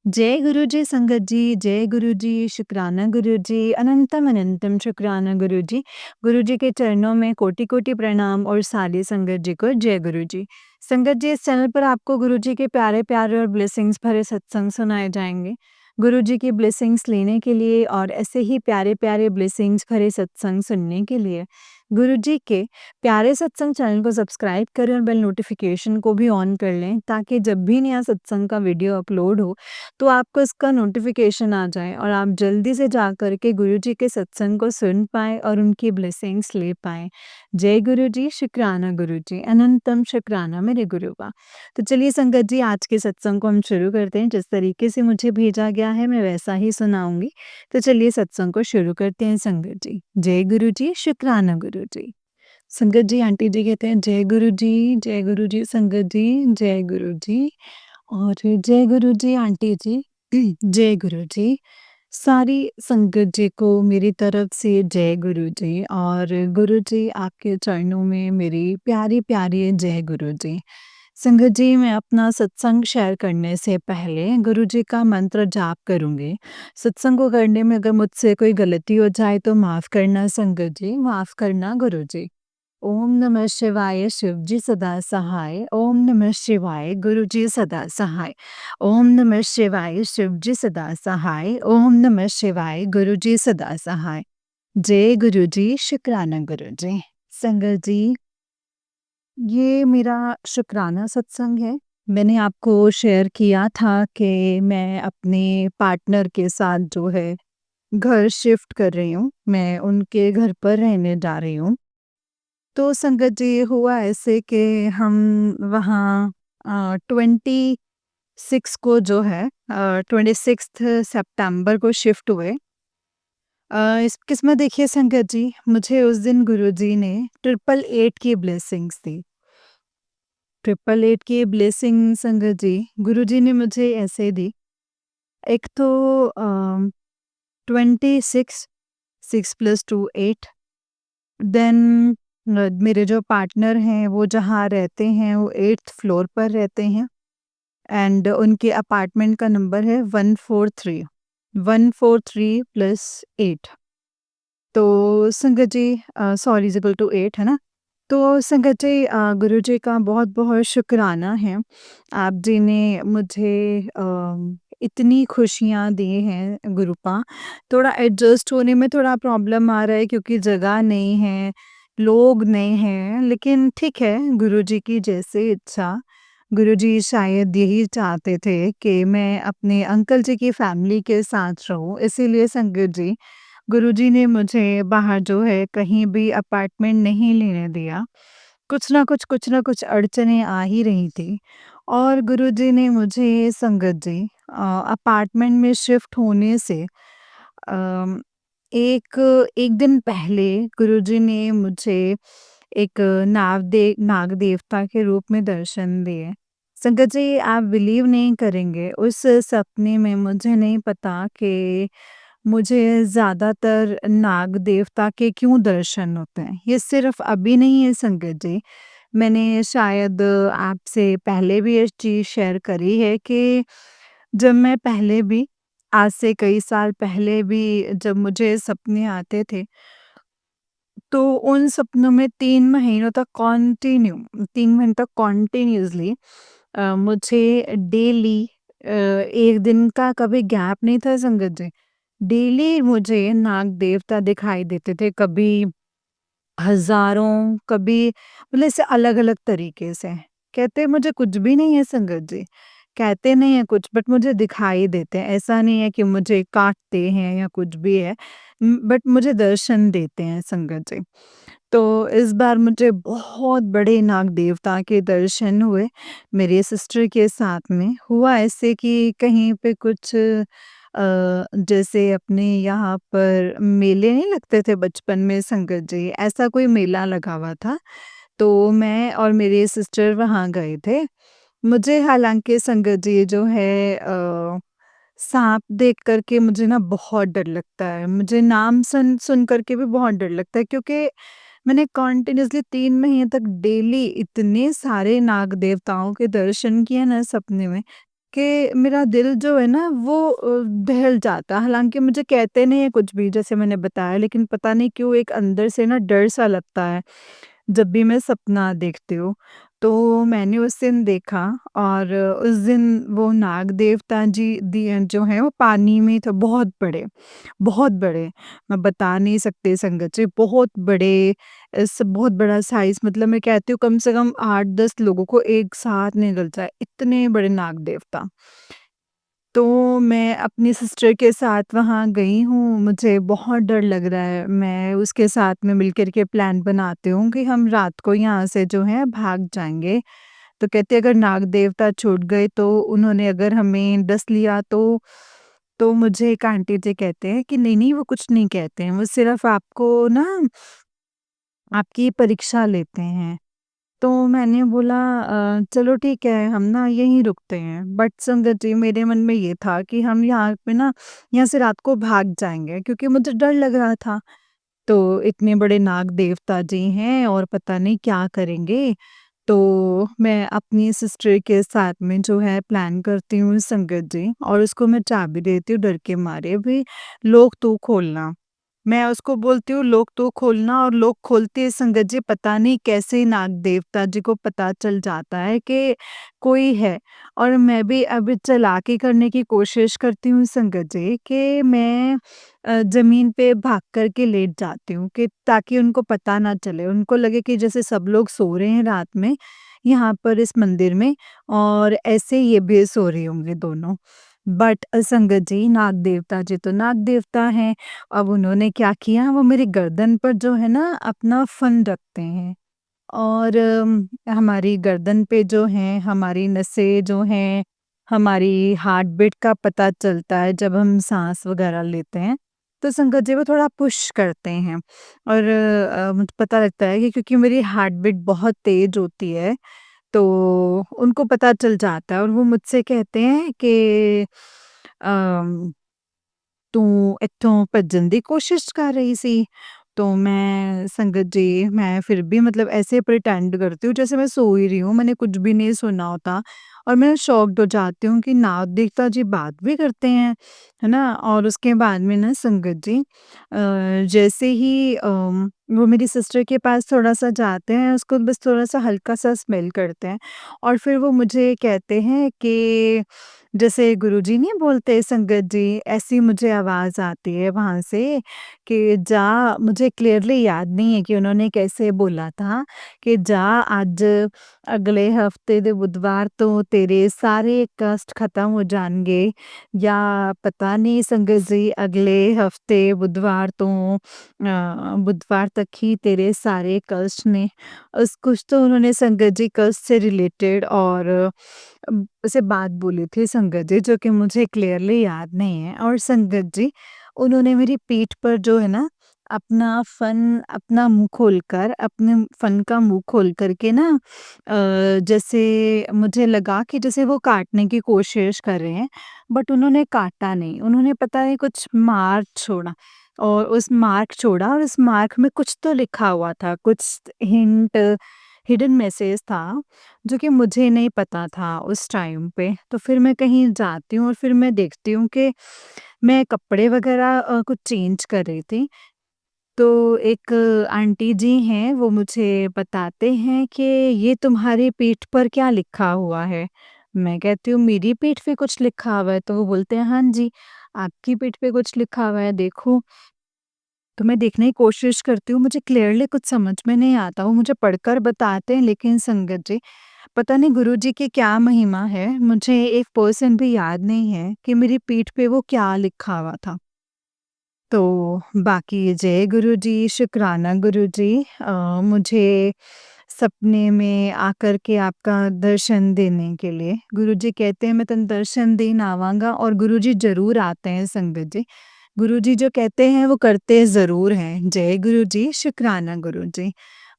जय गुरु जी संगत जी, जय गुरु जी, शुक्राना गुरु जी, अनंतम अनंतम शुक्राना गुरु जी। गुरु जी के चरणों में कोटि-कोटि प्रणाम और सारी संगत जी को जय गुरु जी। संगत जी, इस चैनल पर आपको गुरु जी के प्यारे-प्यारे और ब्लेसिंग्स भरे सत्संग सुनाए जाएँगे। गुरु जी की ब्लेसिंग्स लेने के लिए और ऐसे ही प्यारे-प्यारे ब्लेसिंग्स भरे सत्संग सुनने के लिए गुरु जी के प्यारे सत्संग चैनल को सब्सक्राइब करें और बेल नोटिफ़िकेशन को भी ऑन कर लें, ताकि जब भी नया सत्संग का वीडियो अपलोड हो तो आपको इसका नोटिफिकेशन आ जाए और आप जल्दी से जा कर के गुरु जी के सत्संग को सुन पाएँ और उनकी ब्लेसिंग्स ले पाएँ। जय गुरु जी, शुक्राना गुरु जी, अनंतम शुक्राना मेरे गुरुवा। तो चलिए संगत जी, आज के सत्संग को हम शुरू करते हैं। जिस तरीके से मुझे भेजा गया है मैं वैसा ही सुनाऊँगी। तो चलिए सत्संग को शुरू करते हैं संगत जी। जय गुरु जी, शुक्राना गुरु जी। संगत जी, आंटी जी कहते हैं जय गुरु जी संगत जी, जय गुरु जी। और जय गुरु जी आंटी जी, जय गुरु जी। सारी संगत जी को मेरी तरफ से जय गुरु जी और गुरु जी आपके चरणों में मेरी प्यारी-प्यारी जय गुरु जी। संगत जी, मैं अपना सत्संग शेयर करने से पहले गुरु जी का मंत्र जाप करूँगी। सत्संग को करने में अगर मुझसे कोई गलती हो जाए तो माफ़ करना संगत जी, माफ़ करना गुरु जी। ओम नमः शिवाय शिव जी सदा सहाय। ओम नमः शिवाय गुरु जी सदा सहाय। ओम नमः शिवाय शिव जी सदा सहाय। ओम नमः शिवाय गुरु जी सदा सहाय। जय गुरु जी, शुक्राना गुरु जी। संगत जी, ये मेरा शुक्राना सत्संग है। मैंने आपको शेयर किया था कि मैं अपने पार्टनर के साथ जो है घर शिफ्ट कर रही हूँ। मैं उनके घर पर रहने जा रही हूँ। तो संगत जी, हुआ ऐसे कि हम वहाँ 26 को जो है 26th सितंबर को शिफ्ट हुए। इस किस्मत देखिए संगत जी, मुझे उस दिन गुरुजी ने 888 की ब्लेसिंग्स दी। 888 की ब्लेसिंग संगत जी, गुरुजी ने मुझे ऐसे दी। एक तो 26, 6 + 2 8। देन मेरे जो पार्टनर हैं वो जहाँ रहते हैं वो 8th फ्लोर पर रहते हैं एंड उनके अपार्टमेंट का नंबर है 143। 143 + 8। तो संगत जी सॉरी इज़ इक्वल टू 8 है ना? तो संगत जी, गुरुजी का बहुत-बहुत शुक्राना है। आप जी ने मुझे इतनी खुशियाँ दी हैं गुरुपा। थोड़ा एडजस्ट होने में थोड़ा प्रॉब्लम आ रहा है क्योंकि जगह नहीं है, लोग नहीं हैं, लेकिन ठीक है, गुरुजी की जैसे इच्छा। गुरुजी शायद यही चाहते थे कि मैं अपने अंकल जी की फैमिली के साथ रहूँ, इसीलिए संगत जी, गुरुजी ने मुझे बाहर जो है कहीं भी अपार्टमेंट नहीं लेने दिया। कुछ ना कुछ अड़चनें आ ही रही थी और गुरुजी ने मुझे संगत जी अपार्टमेंट में शिफ्ट होने से अम, एक 1 दिन पहले गुरुजी ने मुझे एक नाग देवता के रूप में दर्शन दिए। संगत जी, आप बिलीव नहीं करेंगे, उस सपने में मुझे नहीं पता कि मुझे ज़्यादातर नाग देवता के क्यों दर्शन होते हैं। ये सिर्फ़ अभी नहीं है संगत जी, मैंने शायद आपसे पहले भी ये चीज़ शेयर करी है कि जब मैं पहले भी, आज से कई साल पहले भी जब मुझे सपने आते थे, तो उन सपनों में 3 महीनों तक 3 महीने तक कॉन्टिन्यूअसली मुझे डेली 1 दिन का कभी गैप नहीं था संगत जी। डेली मुझे नाग देवता दिखाई देते थे, कभी हज़ारों, कभी मतलब ऐसे अलग-अलग तरीके से। कहते मुझे कुछ भी नहीं है संगत जी, कहते नहीं है कुछ बट मुझे दिखाई देते हैं। ऐसा नहीं है कि मुझे काटते हैं या कुछ भी है, बट मुझे दर्शन देते हैं संगत जी। तो इस बार मुझे बहुत बड़े नाग देवता के दर्शन हुए, मेरे सिस्टर के साथ में। हुआ ऐसे कि कहीं पे कुछ जैसे अपने यहाँ पर मेले नहीं लगते थे बचपन में संगत जी, ऐसा कोई मेला लगा हुआ था। तो मैं और मेरे सिस्टर वहाँ गए थे। मुझे हालाँकि संगत जी जो है साँप देख कर के मुझे ना बहुत डर लगता है। मुझे नाम सुन सुन कर के भी बहुत डर लगता है, क्योंकि मैंने कंटिन्यूअसली 3 महीने तक डेली इतने सारे नाग देवताओं के दर्शन किए ना सपने में, कि मेरा दिल जो है ना वो दहल जाता है। हालाँकि मुझे कहते नहीं है कुछ भी जैसे मैंने बताया, लेकिन पता नहीं क्यों एक अंदर से ना डर सा लगता है, जब भी मैं सपना देखती हूँ। तो मैंने उस दिन देखा और उस दिन वो नाग देवता जी दिए जो हैं वो पानी में थे, बहुत बड़े। मैं बता नहीं सकती संगत जी, बहुत बड़े, बहुत बड़ा साइज़, मतलब मैं कहती हूँ कम से कम 8-10 लोगों को एक साथ निगल जाए, इतने बड़े नाग देवता। तो मैं अपनी सिस्टर के साथ वहाँ गई हूँ, मुझे बहुत डर लग रहा है। मैं उसके साथ में मिलकर के प्लान बनाती हूँ कि हम रात को यहाँ से जो है भाग जाएँगे। तो कहते अगर नाग देवता छूट गए तो उन्होंने अगर हमें डस लिया तो मुझे एक आंटी जी कहते हैं कि नहीं-नहीं वो कुछ नहीं कहते हैं, वो सिर्फ़ आपको ना आपकी परीक्षा लेते हैं। तो मैंने बोला चलो ठीक है, हम ना यहीं रुकते हैं। बट संगत जी मेरे मन में ये था कि हम यहाँ पे ना यहाँ से रात को भाग जाएँगे, क्योंकि मुझे डर लग रहा था। तो इतने बड़े नाग देवता जी हैं और पता नहीं क्या करेंगे। तो मैं अपनी सिस्टर के साथ में जो है प्लान करती हूँ संगत जी, और उसको मैं चाबी देती हूँ डर के मारे, भई लोग तू खोलना। मैं उसको बोलती हूँ लोग तो खोलना, और लोग खोलते हैं संगत जी, पता नहीं कैसे नाग देवता जी को पता चल जाता है कि कोई है। और मैं भी अब चालाकी करने की कोशिश करती हूँ संगत जी कि मैं ज़मीन पे भाग कर के लेट जाती हूँ कि ताकि उनको पता ना चले। उनको लगे कि जैसे सब लोग सो रहे हैं रात में यहाँ पर इस मंदिर में, और ऐसे ये भी सो रही होंगी दोनों। बट संगत जी नाग देवता जी तो नाग देवता हैं। अब उन्होंने क्या किया, वो मेरी गर्दन पर जो है ना अपना फन रखते हैं, और हमारी गर्दन पे जो है हमारी नसें जो हैं, हमारी हार्ट बीट का पता चलता है जब हम साँस वग़ैरह लेते हैं। तो संगत जी वो थोड़ा पुश करते हैं, और मुझे पता लगता है कि क्योंकि मेरी हार्ट बीट बहुत तेज़ होती है, तो उनको पता चल जाता है, और वो मुझसे कहते हैं कि अम ਤੂੰ ਇੱਥੋਂ ਭੱਜਣ ਦੀ कोशिश कर रही सी? तो मैं संगत जी मैं फिर भी मतलब ऐसे प्रिटेंड करती हूँ जैसे मैं सो ही रही हूँ, मैंने कुछ भी नहीं सुना होता, और मैं शॉक्ड हो जाती हूँ कि नाग देवता जी बात भी करते हैं, है ना? और उसके बाद में ना संगत जी जैसे ही वो मेरी सिस्टर के पास थोड़ा-सा जाते हैं, उसको बस थोड़ा-सा हल्का-सा स्मेल करते हैं, और फिर वो मुझे कहते हैं कि जैसे गुरुजी नहीं बोलते संगत जी, ऐसी मुझे आवाज़ आती है वहाँ से कि जा, मुझे क्लियरली याद नहीं है कि उन्होंने कैसे बोला था कि जा आज अगले हफ्ते दे बुधवार तो तेरे सारे कष्ट खत्म हो जाएँगे, या पता नहीं संगत जी अगले हफ्ते बुधवार तो बुधवार तक ही तेरे सारे कष्ट ने उस कुछ तो उन्होंने संगत जी कष्ट से रिलेटेड और से बात बोली थी संगत जी, जो कि मुझे क्लियरली याद नहीं है, और संगत जी उन्होंने मेरी पीठ पर जो है ना अपना मुँह खोलकर अपने फन का मुँह खोल कर के ना जैसे मुझे लगा कि जैसे वो काटने की कोशिश कर रहे हैं, बट उन्होंने काटा नहीं, उन्होंने पता नहीं कुछ मार्क छोड़ा, और उस मार्क में कुछ तो लिखा हुआ था, कुछ हिंट हिडन मैसेज था, जो कि मुझे नहीं पता था उस टाइम पे। तो फिर मैं कहीं जाती हूँ और फिर मैं देखती हूँ कि मैं कपड़े वगैरह कुछ चेंज कर रही थी। तो एक आंटी जी हैं, वो मुझे बताते हैं कि ये तुम्हारी पीठ पर क्या लिखा हुआ है? मैं कहती हूँ मेरी पीठ पे कुछ लिखा हुआ है? तो वो बोलते हैं हाँ जी, आपकी पीठ पे कुछ लिखा हुआ है देखो। तो मैं देखने की कोशिश करती हूँ, मुझे क्लियरली कुछ समझ में नहीं आता, वो मुझे पढ़कर बताते हैं, लेकिन संगत जी पता नहीं गुरुजी की क्या महिमा है, मुझे 1% भी याद नहीं है कि मेरी पीठ पे वो क्या लिखा हुआ था। तो बाकी जय गुरुजी, शुक्राना गुरुजी मुझे सपने में आकर के आपका दर्शन देने के लिए। गुरुजी कहते हैं मैं तन दर्शन देन आवांगा, और गुरुजी ज़रूर आते हैं संगत जी। गुरुजी जो कहते हैं वो करते ज़रूर हैं। जय गुरुजी, शुक्राना गुरुजी।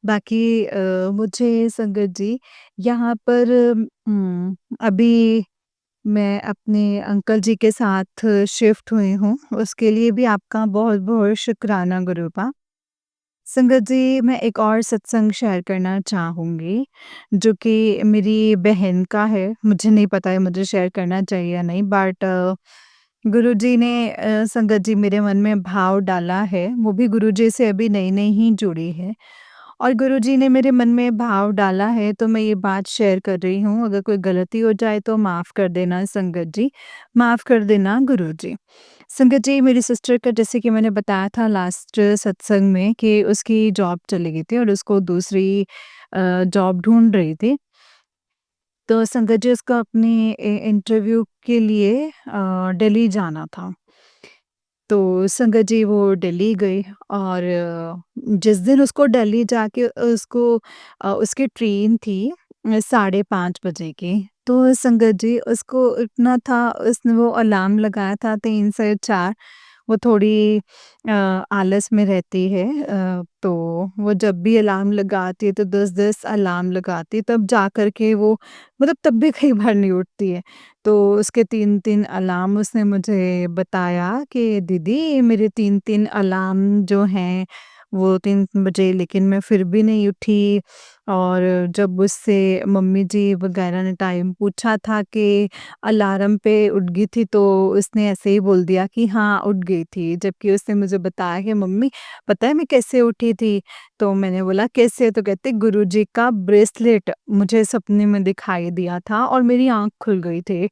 बाकी मुझे संगत जी यहाँ पर अभी मैं अपने अंकल जी के साथ शिफ्ट हुई हूँ, उसके लिए भी आपका बहुत-बहुत शुक्राना गुरूपा। संगत जी, मैं एक और सत्संग शेयर करना चाहूँगी, जो कि मेरी बहन का है। मुझे नहीं पता है मुझे शेयर करना चाहिए या नहीं, बट गुरुजी ने संगत जी मेरे मन में भाव डाला है, वो भी गुरुजी से अभी नई-नई ही जुड़ी है। और गुरुजी ने मेरे मन में भाव डाला है, तो मैं ये बात शेयर कर रही हूँ। अगर कोई गलती हो जाए तो माफ़ कर देना संगत जी, माफ़ कर देना गुरुजी। संगत जी, मेरी सिस्टर का जैसे कि मैंने बताया था लास्ट सत्संग में कि उसकी जॉब चली गई थी और उसको दूसरी जॉब ढूँढ रही थी। तो संगत जी, उसको अपनी इंटरव्यू के लिए दिल्ली जाना था। तो संगत जी वो दिल्ली गई और जिस दिन उसको दिल्ली जाके उसकी ट्रेन थी साढ़े 5 बजे की। तो संगत जी, उसको उठना था, उसने वो अलार्म लगाया था 3 से 4। वो थोड़ी आलस में रहती है, तो वो जब भी अलार्म लगाती है तो 10-10 अलार्म लगाती है, तब जा कर के वो मतलब तब भी कई बार नहीं उठती है। तो उसके 3-3 अलार्म उसने मुझे बताया कि दीदी, मेरे 3-3 अलार्म जो हैं वो 3 बजे, लेकिन मैं फिर भी नहीं उठी। और जब उससे मम्मी जी वगैरह ने टाइम पूछा था कि अलार्म पे उठ गई थी, तो उसने ऐसे ही बोल दिया कि हाँ, उठ गई थी। जबकि उसने मुझे बताया कि मम्मी, पता है मैं कैसे उठी थी? तो मैंने बोला कैसे? तो कहते गुरुजी का ब्रेसलेट मुझे सपने में दिखाई दिया था और मेरी आँख खुल गई थी।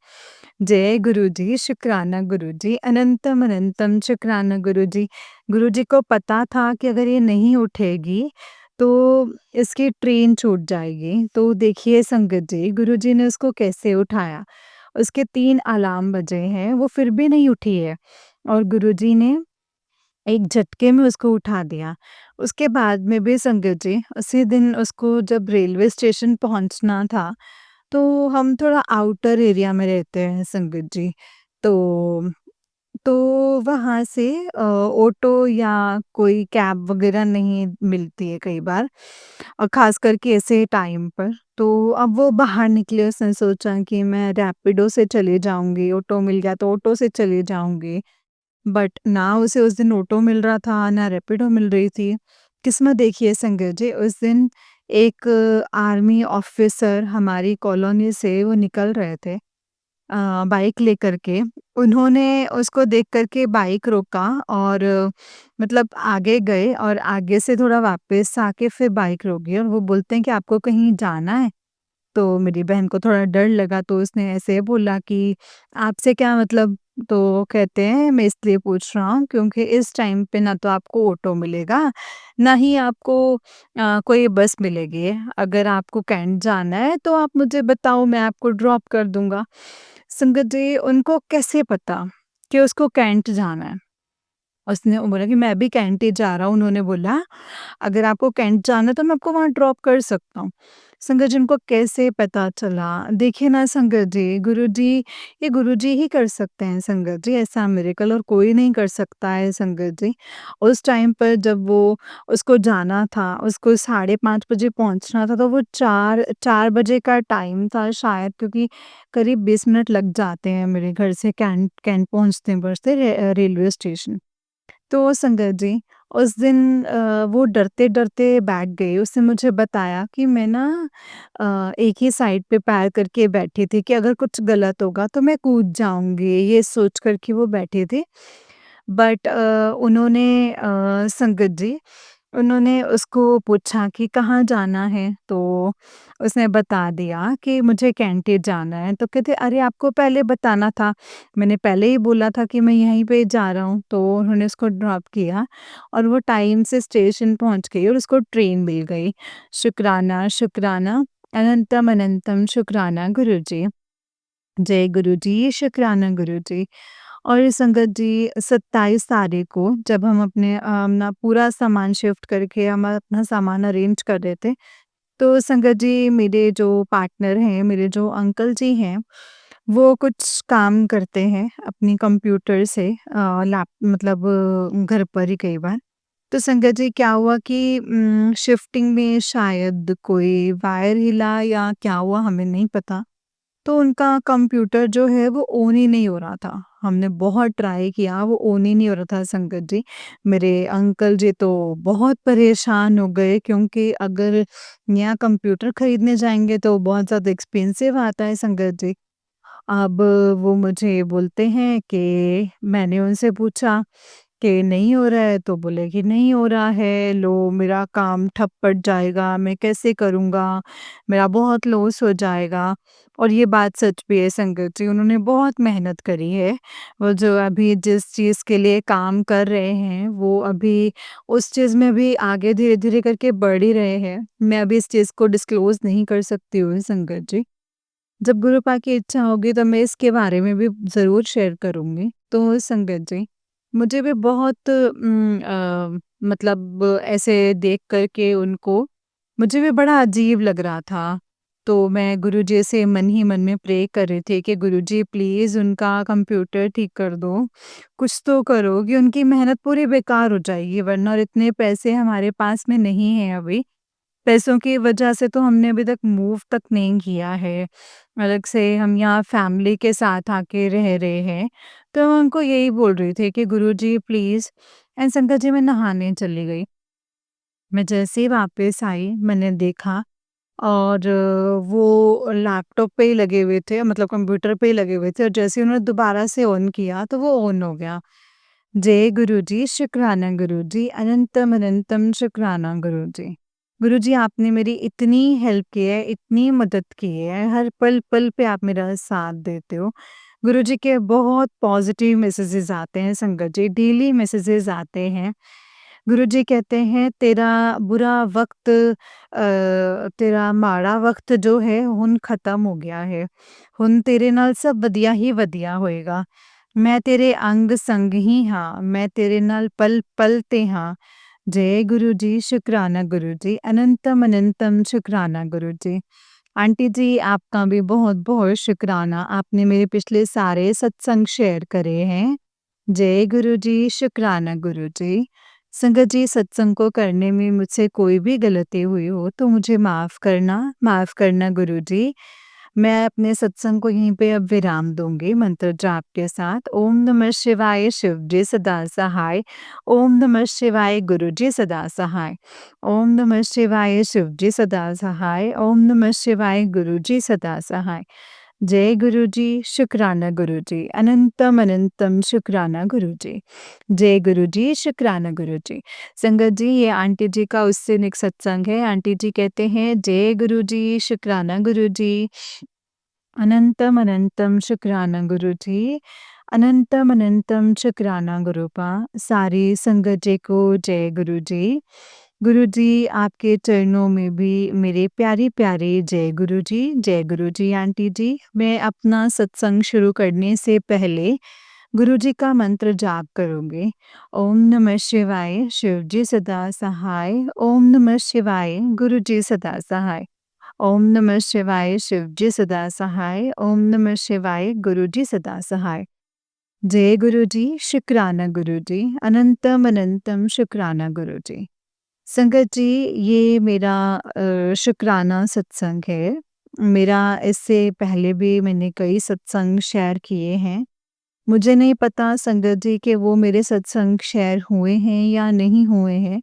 जय गुरुजी, शुक्राना गुरुजी, अनंतम अनंतम शुक्राना गुरुजी। गुरुजी को पता था कि अगर ये नहीं उठेगी तो इसकी ट्रेन छूट जाएगी। तो देखिए संगत जी, गुरुजी ने उसको कैसे उठाया। उसके 3 अलार्म बजे हैं, वो फिर भी नहीं उठी है और गुरुजी ने एक झटके में उसको उठा दिया। उसके बाद में भी संगत जी, उसी दिन उसको जब रेलवे स्टेशन पहुँचना था, तो हम थोड़ा आउटर एरिया में रहते हैं संगत जी। तो तो वहाँ से ऑटो या कोई कैब वग़ैरह नहीं मिलती है कई बार, और ख़ास करके ऐसे टाइम पर। तो अब वो बाहर निकले, उसने सोचा कि मैं रैपिडो से चली जाऊँगी, ऑटो मिल गया तो ऑटो से चली जाऊँगी। बट ना उसे उस दिन ऑटो मिल रहा था, ना रैपिडो मिल रही थी। किस्मत देखिए संगत जी, उस दिन एक आर्मी ऑफ़िसर हमारी कॉलोनी से वो निकल रहे थे बाइक लेकर के। उन्होंने उसको देख कर के बाइक रोका और मतलब आगे गए और आगे से थोड़ा वापस आके फिर बाइक रोकी और वो बोलते हैं कि आपको कहीं जाना है? तो मेरी बहन को थोड़ा डर लगा, तो उसने ऐसे बोला कि आपसे क्या मतलब? तो वो कहते हैं मैं इसलिए पूछ रहा हूँ क्योंकि इस टाइम पे ना तो आपको ऑटो मिलेगा, ना ही आपको कोई बस मिलेगी। अगर आपको कैंट जाना है तो आप मुझे बताओ, मैं आपको ड्रॉप कर दूँगा। संगत जी, उनको कैसे पता कि उसको कैंट जाना है? उसने बोला कि मैं भी कैंट ही जा रहा हूँ। उन्होंने बोला अगर आपको कैंट जाना है तो मैं आपको वहाँ ड्रॉप कर सकता हूँ। संगत जी, उनको कैसे पता चला? देखिए ना संगत जी, गुरुजी, ये गुरुजी ही कर सकते हैं संगत जी, ऐसा मिरेकल और कोई नहीं कर सकता है संगत जी। उस टाइम पर जब वो उसको जाना था, उसको 5:30 बजे पहुँचना था, तो वो 4 बजे का टाइम था शायद, क्योंकि करीब 20 मिनट लग जाते हैं मेरे घर से कैंट कैंट पहुँचते-पहुँचते रेलवे स्टेशन। तो संगत जी, उस दिन वो डरते-डरते बैठ गई। उसने मुझे बताया कि मैं ना एक ही साइड पे पैर करके बैठी थी कि अगर कुछ गलत होगा तो मैं कूद जाऊँगी, ये सोच कर के वो बैठी थी। बट उन्होंने संगत जी, उन्होंने उसको पूछा कि कहाँ जाना है? तो उसने बता दिया कि मुझे कैंटी जाना है। तो कहते अरे आपको पहले बताना था, मैंने पहले ही बोला था कि मैं यहीं पे जा रहा हूँ। तो उन्होंने उसको ड्रॉप किया और वो टाइम से स्टेशन पहुँच गई और उसको ट्रेन मिल गई। शुक्राना, शुक्राना, अनंतम अनंतम शुक्राना गुरुजी। जय गुरुजी, शुक्राना गुरुजी। और संगत जी, 27 तारीख को जब हम अपना पूरा सामान शिफ्ट करके हम अपना सामान अरेंज कर रहे थे, तो संगत जी, मेरे जो पार्टनर हैं, मेरे जो अंकल जी हैं, वो कुछ काम करते हैं अपनी कंप्यूटर से लैप मतलब घर पर ही कई बार। तो संगत जी, क्या हुआ कि शिफ्टिंग में शायद कोई वायर हिला या क्या हुआ हमें नहीं पता। तो उनका कंप्यूटर जो है वो ऑन ही नहीं हो रहा था। हमने बहुत ट्राई किया, वो ऑन ही नहीं हो रहा था संगत जी। मेरे अंकल जी तो बहुत परेशान हो गए क्योंकि अगर नया कंप्यूटर खरीदने जाएँगे तो बहुत ज़्यादा एक्सपेंसिव आता है संगत जी। अब वो मुझे बोलते हैं कि मैंने उनसे पूछा कि नहीं हो रहा है, तो बोले कि नहीं हो रहा है, लो मेरा काम ठप पड़ जाएगा, मैं कैसे करूँगा? मेरा बहुत लॉस हो जाएगा। और ये बात सच भी है संगत जी, उन्होंने बहुत मेहनत करी है। वो जो अभी जिस चीज़ के लिए काम कर रहे हैं, वो अभी उस चीज़ में भी आगे धीरे-धीरे करके बढ़ ही रहे हैं। मैं अभी इस चीज़ को डिस्क्लोज़ नहीं कर सकती हूँ संगत जी। जब गुरुपा की इच्छा होगी तो मैं इसके बारे में भी ज़रूर शेयर करूँगी। तो संगत जी, मुझे भी बहुत मतलब ऐसे देख कर के उनको मुझे भी बड़ा अजीब लग रहा था। तो मैं गुरुजी से मन ही मन में प्रे कर रही थी कि गुरुजी प्लीज़ उनका कंप्यूटर ठीक कर दो। कुछ तो करो कि उनकी मेहनत पूरी बेकार हो जाएगी वरना और इतने पैसे हमारे पास में नहीं हैं अभी। पैसों की वजह से तो हमने अभी तक मूव तक नहीं किया है। अलग से हम यहाँ फैमिली के साथ आके रह रहे हैं। तो मैं उनको यही बोल रही थी कि गुरुजी प्लीज़ एंड शंकर जी मैं नहाने चली गई। मैं जैसे ही वापस आई मैंने देखा और वो लैपटॉप पे ही लगे हुए थे मतलब कंप्यूटर पे ही लगे हुए थे और जैसे ही उन्होंने दोबारा से ऑन किया तो वो ऑन हो गया। जय गुरुजी, शुक्राना गुरुजी, अनंतम अनंतम शुक्राना गुरुजी। गुरुजी आपने मेरी इतनी हेल्प की है, इतनी मदद की है, हर पल-पल पे आप मेरा साथ देते हो। गुरुजी के बहुत पॉज़िटिव मैसेजेस आते हैं संगत जी, डेली मैसेजेस आते हैं। गुरुजी कहते हैं तेरा बुरा वक़्त तेरा माड़ा वक़्त जो है ਹੁਣ ख़त्म हो गया है। ਹੁਣ तेरे नाल सब वधिया ही वधिया होएगा। मैं तेरे अंग संग ही हाँ, मैं तेरे नाल पल-पल ते हाँ। जय गुरु जी, शुक्राना गुरु जी, अनंतम अनंतम शुक्राना गुरु जी। आंटी जी आपका भी बहुत-बहुत शुक्राना, आपने मेरे पिछले सारे सत्संग शेयर करे हैं। जय गुरु जी, शुक्राना गुरु जी। संगत जी सत्संग को करने में मुझसे कोई भी गलती हुई हो तो मुझे माफ़ करना गुरु जी। मैं अपने सत्संग को यहीं पे अब विराम दूँगी मंत्र जाप के साथ। ओम नमः शिवाय शिव जी सदा सहाय। ओम नमः शिवाय गुरु जी सदा सहाय। ओम नमः शिवाय शिव जी सदा सहाय। ओम नमः शिवाय गुरु जी सदा सहाय। जय गुरु जी, शुक्राना गुरु जी, अनंतम अनंतम शुक्राना गुरु जी। जय गुरु जी, शुक्राना गुरु जी। संगत जी ये आंटी जी का उस दिन एक सत्संग है। आंटी जी कहते हैं जय गुरु जी, शुक्राना गुरु जी, अनंतम अनंतम शुक्राना गुरु जी, अनंतम अनंतम शुक्राना गुरुपा। सारी संगत जी को जय गुरु जी। गुरु जी आपके चरणों में भी मेरे प्यारे-प्यारे जय गुरु जी आंटी जी। मैं अपना सत्संग शुरू करने से पहले गुरु जी का मंत्र जाप करूँगी। ओम नमः शिवाय, शिव जी सदा सहाय। ओम नमः शिवाय, गुरु जी सदा सहाय। ओम नमः शिवाय, शिव जी सदा सहाय। ओम नमः शिवाय, गुरु जी सदा सहाय। जय गुरु जी, शुक्राना गुरु जी, अनंतम अनंतम शुक्राना गुरु जी। संगत जी ये मेरा शुक्राना सत्संग है। मेरा इससे पहले भी मैंने कई सत्संग शेयर किए हैं। मुझे नहीं पता संगत जी कि वो मेरे सत्संग शेयर हुए हैं या नहीं हुए हैं।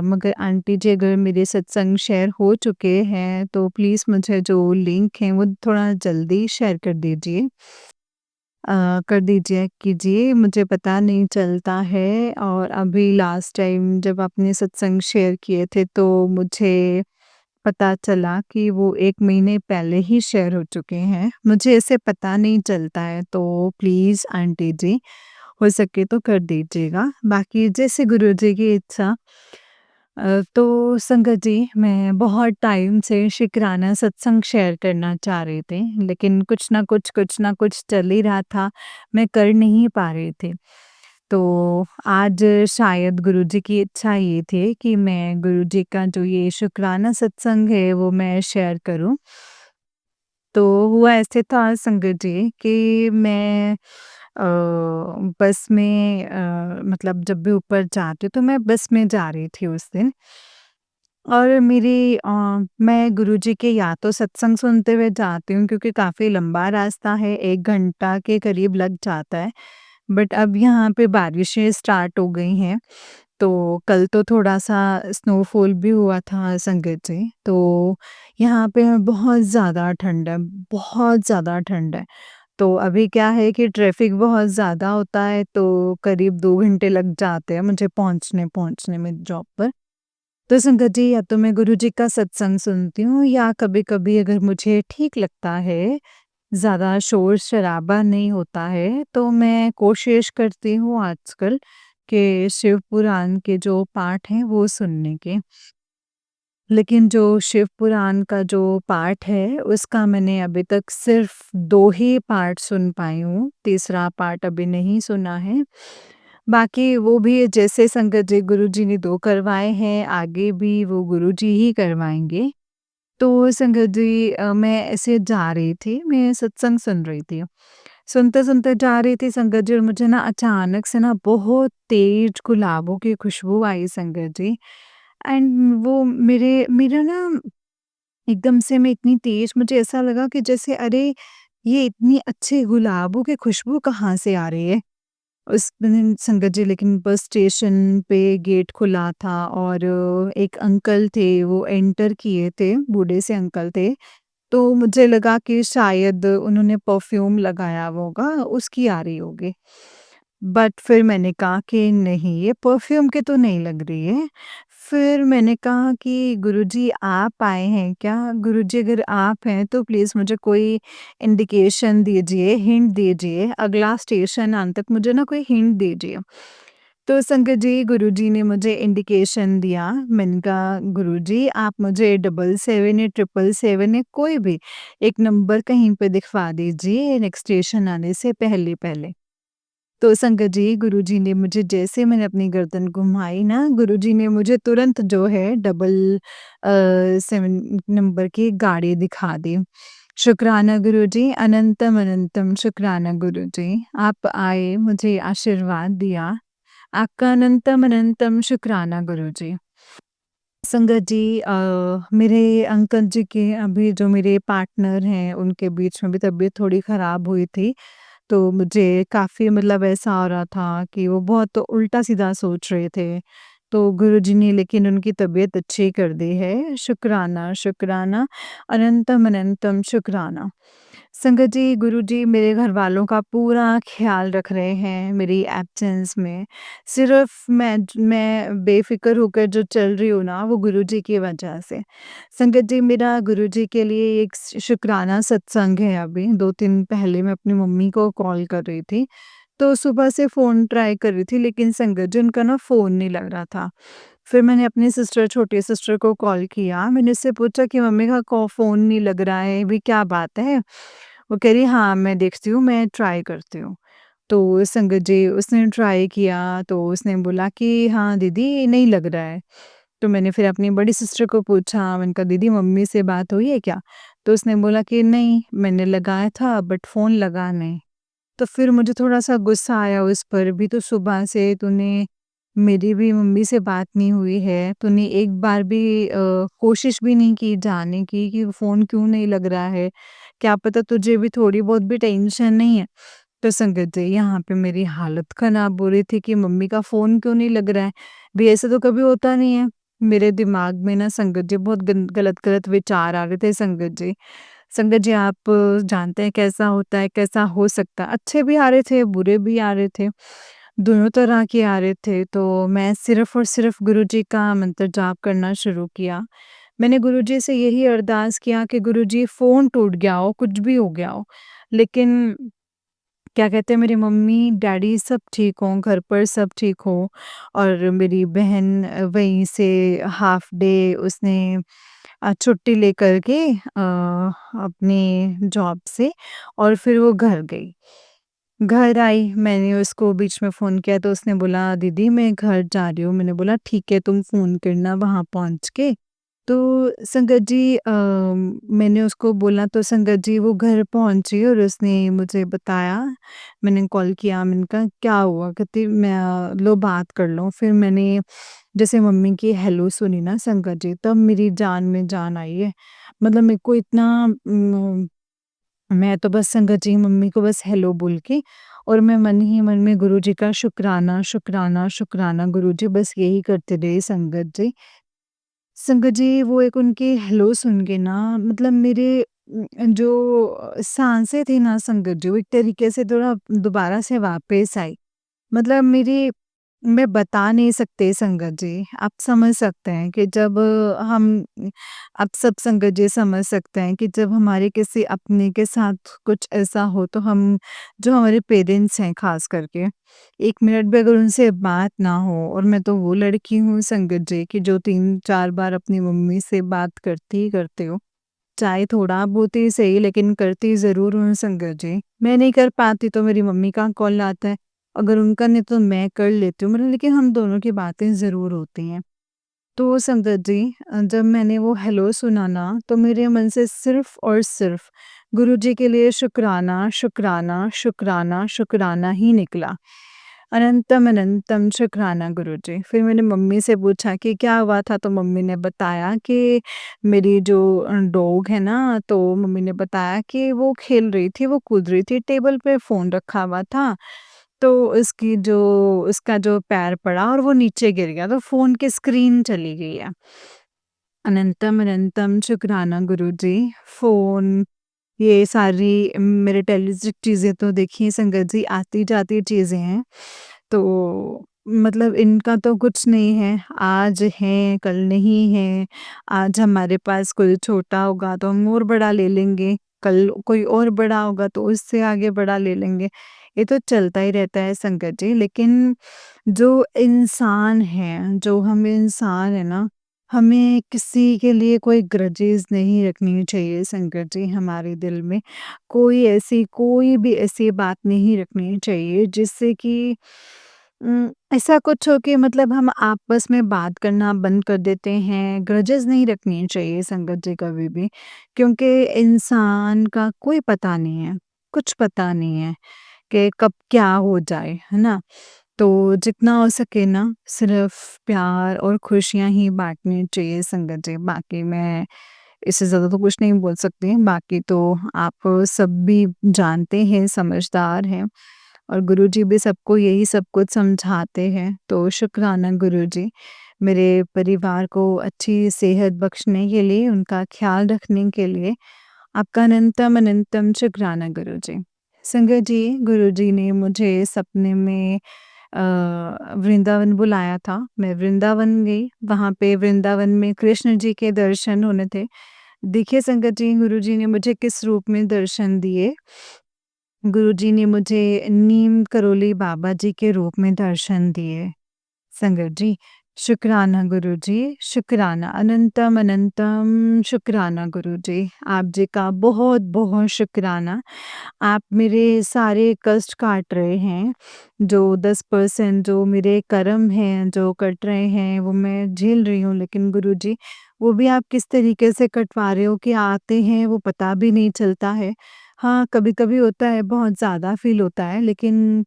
मगर आंटी जी अगर मेरे सत्संग शेयर हो चुके हैं तो प्लीज़ मुझे जो लिंक है वो थोड़ा जल्दी शेयर कर दीजिए। कर दीजिए कीजिए मुझे पता नहीं चलता है और अभी लास्ट टाइम जब आपने सत्संग शेयर किए थे तो मुझे पता चला कि वो 1 महीने पहले ही शेयर हो चुके हैं। मुझे ऐसे पता नहीं चलता है तो प्लीज़ आंटी जी हो सके तो कर दीजिएगा। बाकी जैसे गुरुजी की इच्छा। तो संगत जी मैं बहुत टाइम से शुक्राना सत्संग शेयर करना चाह रही थी लेकिन कुछ ना कुछ चल ही रहा था, मैं कर नहीं पा रही थी। तो आज शायद गुरुजी की इच्छा ये थी कि मैं गुरुजी का जो ये शुक्राना सत्संग है वो मैं शेयर करूँ। तो हुआ ऐसे था संगत जी कि मैं बस में मतलब जब भी ऊपर जाती हूँ तो मैं बस में जा रही थी उस दिन। और मैं गुरुजी के या तो सत्संग सुनते हुए जाती हूँ क्योंकि काफ़ी लंबा रास्ता है, 1 घंटा के करीब लग जाता है। बट अब यहाँ पे बारिशें स्टार्ट हो गई हैं, तो कल तो थोड़ा-सा स्नोफॉल भी हुआ था संगत जी, तो यहाँ पे बहुत ज़्यादा ठंड है, बहुत ज़्यादा ठंड है। तो अभी क्या है कि ट्रैफ़िक बहुत ज़्यादा होता है, तो करीब 2 घंटे लग जाते हैं मुझे पहुँचने पहुँचने में जॉब पर। तो संगत जी, या तो मैं गुरुजी का सत्संग सुनती हूँ या कभी-कभी अगर मुझे ठीक लगता है, ज़्यादा शोर-शराबा नहीं होता है, तो मैं कोशिश करती हूँ आजकल कि शिव पुराण के जो पाठ हैं वो सुनने के। लेकिन जो शिव पुराण का जो पाठ है, उसका मैंने अभी तक सिर्फ़ 2 ही पार्ट सुन पाई हूँ, तीसरा पार्ट अभी नहीं सुना है। बाकी वो भी जैसे संगत जी गुरुजी ने 2 करवाए हैं, आगे भी वो गुरुजी ही करवाएँगे। तो संगत जी मैं ऐसे जा रही थी, मैं सत्संग सुन रही थी। सुनते-सुनते जा रही थी संगत जी और मुझे ना अचानक से ना बहुत तेज़ गुलाबों की खुशबू आई संगत जी। एंड वो मेरा ना एकदम से मैं इतनी तेज़ मुझे ऐसा लगा कि जैसे अरे! ये इतनी अच्छी गुलाबों की खुशबू कहाँ से आ रही है? उस दिन संगत जी लेकिन बस स्टेशन पे गेट खुला था और एक अंकल थे, वो एंटर किए थे, बूढ़े से अंकल थे। तो मुझे लगा कि शायद उन्होंने परफ्यूम लगाया हुआ होगा, उसकी आ रही होगी। बट फिर मैंने कहा कि नहीं, ये परफ्यूम की तो नहीं लग रही है। फिर मैंने कहा कि गुरुजी आप आए हैं क्या? गुरुजी अगर आप हैं तो प्लीज़ मुझे कोई इंडिकेशन दीजिए, हिंट दीजिए, अगला स्टेशन आने तक मुझे ना कोई हिंट दीजिए। तो संगत जी गुरुजी ने मुझे इंडिकेशन दिया। मैंने कहा गुरुजी आप मुझे 77 या 777 या कोई भी एक नंबर कहीं पे दिखवा दीजिए नेक्स्ट स्टेशन आने से पहले-पहले। तो संगत जी गुरुजी ने मुझे जैसे मैंने अपनी गर्दन घुमाई ना, गुरुजी ने मुझे तुरंत जो है 7 नंबर की गाड़ी दिखा दी। शुक्राना गुरुजी, अनंतम अनंतम शुक्राना गुरुजी। आप आए, मुझे आशीर्वाद दिया। आपका अनंतम अनंतम शुक्राना गुरुजी। संगत जी मेरे अंकल जी के अभी जो मेरे पार्टनर हैं, उनके बीच में भी तबीयत थोड़ी ख़राब हुई थी। तो मुझे काफ़ी मतलब ऐसा हो रहा था कि वो बहुत उल्टा-सीधा सोच रहे थे। तो गुरुजी ने लेकिन उनकी तबीयत अच्छी कर दी है। शुक्राना, शुक्राना, अनंतम अनंतम शुक्राना। संगत जी, गुरुजी मेरे घरवालों का पूरा ख़्याल रख रहे हैं मेरी एब्सेंस में। सिर्फ़ मैं बेफ़िक्र होकर जो चल रही हूँ ना, वो गुरुजी की वजह से। संगत जी, मेरा गुरुजी के लिए एक शुक्राना सत्संग है अभी, 2-3 दिन पहले मैं अपनी मम्मी को कॉल कर रही थी। तो सुबह से फ़ोन ट्राई कर रही थी लेकिन संगत जी उनका ना फ़ोन नहीं लग रहा था। फिर मैंने अपनी छोटी सिस्टर को कॉल किया। मैंने उससे पूछा कि मम्मी का फ़ोन नहीं लग रहा है, अभी क्या बात है? वो कह रही हाँ, मैं देखती हूँ, मैं ट्राई करती हूँ। तो संगत जी उसने ट्राई किया तो उसने बोला कि हाँ दीदी नहीं लग रहा है। तो मैंने फिर अपनी बड़ी सिस्टर को पूछा, मैंने कहा दीदी मम्मी से बात हुई है क्या? तो उसने बोला कि नहीं, मैंने लगाया था बट फ़ोन लगा नहीं। तो फिर मुझे थोड़ा-सा गुस्सा आया उस पर भी तो सुबह से तूने मेरी भी मम्मी से बात नहीं हुई है, तूने एक बार भी कोशिश भी नहीं की जानने की कि फ़ोन क्यों नहीं लग रहा है? क्या पता तुझे भी थोड़ी बहुत भी टेंशन नहीं है? तो संगत जी यहाँ पे मेरी हालत ख़राब हो रही थी कि मम्मी का फ़ोन क्यों नहीं लग रहा है? भई ऐसा तो कभी होता नहीं है। मेरे दिमाग में ना संगत जी बहुत गलत-गलत विचार आ रहे थे संगत जी। संगत जी आप जानते हैं कैसा होता है, कैसा हो सकता है। अच्छे भी आ रहे थे, बुरे भी आ रहे थे, दोनों तरह के आ रहे थे। तो मैं सिर्फ़ और सिर्फ़ गुरुजी का मंत्र जाप करना शुरू किया। मैंने गुरुजी से यही अरदास किया कि गुरुजी फ़ोन टूट गया हो, कुछ भी हो गया हो, लेकिन क्या कहते हैं मेरी मम्मी-डैडी सब ठीक हों, घर पर सब ठीक हों और मेरी बहन वहीं से हाफ़ डे उसने छुट्टी लेकर के अपनी जॉब से और फिर वो घर गई। घर आई, मैंने उसको बीच में फ़ोन किया तो उसने बोला दीदी मैं घर जा रही हूँ। मैंने बोला ठीक है तुम फ़ोन करना वहाँ पहुँच के। तो संगत जी मैंने उसको बोला तो संगत जी वो घर पहुँची और उसने मुझे बताया, मैंने कॉल किया, मैंने कहा क्या हुआ? कहती मैं लो बात कर लो। फिर मैंने जैसे मम्मी की हेलो सुनी ना संगत जी, तब मेरी जान में जान आई है। मतलब मेरे को इतना मैं तो बस संगत जी मम्मी को बस हेलो बोल के और मैं मन ही मन में गुरुजी का शुक्राना, शुक्राना, शुक्राना गुरुजी बस यही करते रही संगत जी। संगत जी वो एक उनकी हेलो सुन के ना मतलब मेरे जो साँसें थी ना संगत जी वो एक तरीके से थोड़ा दोबारा से वापस आई। मतलब मेरी मैं बता नहीं सकते संगत जी, आप समझ सकते हैं कि जब हम आप सब संगत जी समझ सकते हैं कि जब हमारे किसी अपने के साथ कुछ ऐसा हो तो हम जो हमारे पेरेंट्स हैं ख़ास करके, 1 मिनट भी अगर उनसे बात ना हो और मैं तो वो लड़की हूँ संगत जी कि जो 3-4 बार अपनी मम्मी से बात करती ही करती हूँ। चाहे थोड़ा बहुत ही सही लेकिन करती ज़रूर हूँ संगत जी। मैं नहीं कर पाती तो मेरी मम्मी का कॉल आता है, अगर उनका नहीं तो मैं कर लेती हूँ मतलब लेकिन हम दोनों की बातें ज़रूर होती हैं। तो संगत जी जब मैंने वो हेलो सुना ना तो मेरे मन से सिर्फ़ और सिर्फ़ गुरुजी के लिए शुक्राना, शुक्राना, शुक्राना, शुक्राना ही निकला। अनंतम अनंतम शुक्राना गुरुजी। फिर मैंने मम्मी से पूछा कि क्या हुआ था? तो मम्मी ने बताया कि मेरी जो डॉग है ना, तो मम्मी ने बताया कि वो खेल रही थी, वो कूद रही थी, टेबल पे फ़ोन रखा हुआ था, तो उसका जो पैर पड़ा और वो नीचे गिर गया, तो फ़ोन की स्क्रीन चली गई है। अनंतम अनंतम शुक्राना गुरुजी। फ़ोन ये सारी मटेरियलिस्टिक चीज़ें तो देखिए संगत जी आती-जाती चीज़ें हैं। तो मतलब इनका तो कुछ नहीं है, आज है, कल नहीं है। आज हमारे पास कोई छोटा होगा तो हम और बड़ा ले लेंगे, कल कोई और बड़ा होगा तो उससे आगे बड़ा ले लेंगे। ये तो चलता ही रहता है संगत जी, लेकिन जो इंसान है, जो हम इंसान है ना, हमें किसी के लिए कोई ग्रजेस नहीं रखनी चाहिए संगत जी हमारे दिल में। कोई भी ऐसी बात नहीं रखनी चाहिए जिससे कि ऐसा कुछ हो कि मतलब हम आपस में बात करना बंद कर देते हैं, ग्रजेस नहीं रखनी चाहिए संगत जी कभी भी। क्योंकि इंसान का कोई पता नहीं है, कुछ पता नहीं है कि कब क्या हो जाए, है ना? तो जितना हो सके ना सिर्फ प्यार और खुशियाँ ही बाँटनी चाहिए संगत जी। बाकी मैं इससे ज़्यादा तो कुछ नहीं बोल सकती। बाकी तो आप सब भी जानते हैं, समझदार हैं और गुरुजी भी सबको यही सब कुछ समझाते हैं। तो शुक्राना गुरुजी, मेरे परिवार को अच्छी सेहत बख्शने के लिए, उनका ख़्याल रखने के लिए आपका अनंतम अनंतम शुक्राना गुरुजी। संगत जी, गुरुजी ने मुझे सपने में वृंदावन बुलाया था। मैं वृंदावन गई, वहाँ पे वृंदावन में कृष्ण जी के दर्शन होने थे। देखिए संगत जी, गुरुजी ने मुझे किस रूप में दर्शन दिए। गुरुजी ने मुझे नीम करोली बाबा जी के रूप में दर्शन दिए। संगत जी, शुक्राना गुरुजी, शुक्राना, अनंतम अनंतम शुक्राना गुरुजी। आप जी का बहुत-बहुत शुक्राना। आप मेरे सारे कष्ट काट रहे हैं। जो 10% जो मेरे कर्म हैं, जो कट रहे हैं, वो मैं झेल रही हूँ, लेकिन गुरुजी, वो भी आप किस तरीके से कटवा रहे हो कि आते हैं, वो पता भी नहीं चलता है। हाँ, कभी-कभी होता है, बहुत ज़्यादा फ़ील होता है, लेकिन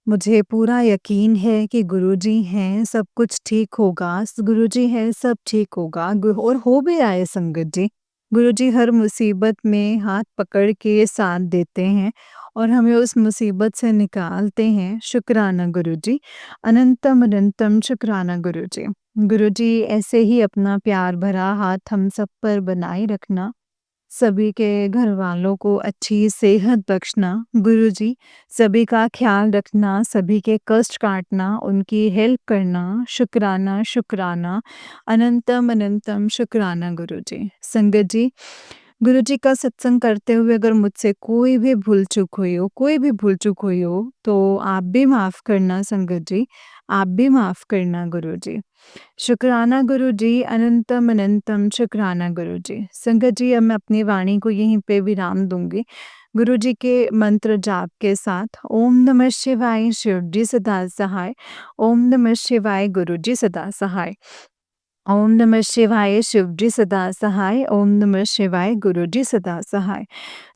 मुझे पूरा यकीन है कि गुरुजी हैं, सब कुछ ठीक होगा। गुरुजी हैं, सब ठीक होगा और हो भी रहा है संगत जी। गुरुजी हर मुसीबत में हाथ पकड़ के साथ देते हैं और हमें उस मुसीबत से निकालते हैं। शुक्राना गुरुजी, अनंतम अनंतम शुक्राना गुरुजी। गुरुजी ऐसे ही अपना प्यार भरा हाथ हम सब पर बनाए रखना। सभी के घरवालों को अच्छी सेहत बख्शना, गुरुजी सभी का ख़्याल रखना, सभी के कष्ट काटना, उनकी हेल्प करना, शुक्राना, शुक्राना, अनंतम अनंतम शुक्राना गुरुजी। संगत जी, गुरुजी का सत्संग करते हुए अगर मुझसे कोई भी भूल-चूक हुई हो, तो आप भी माफ़ करना संगत जी, आप भी माफ़ करना गुरुजी। शुक्राना गुरुजी, अनंतम अनंतम शुक्राना गुरुजी। संगत जी, अब मैं अपनी वाणी को यहीं पे विराम दूँगी। गुरुजी के मंत्र जाप के साथ ओम नमः शिवाय शिव जी सदा सहाय, ओम नमः शिवाय गुरुजी सदा सहाय। ओम नमः शिवाय शिव जी सदा सहाय, ओम नमः शिवाय गुरु जी सदा सहाय।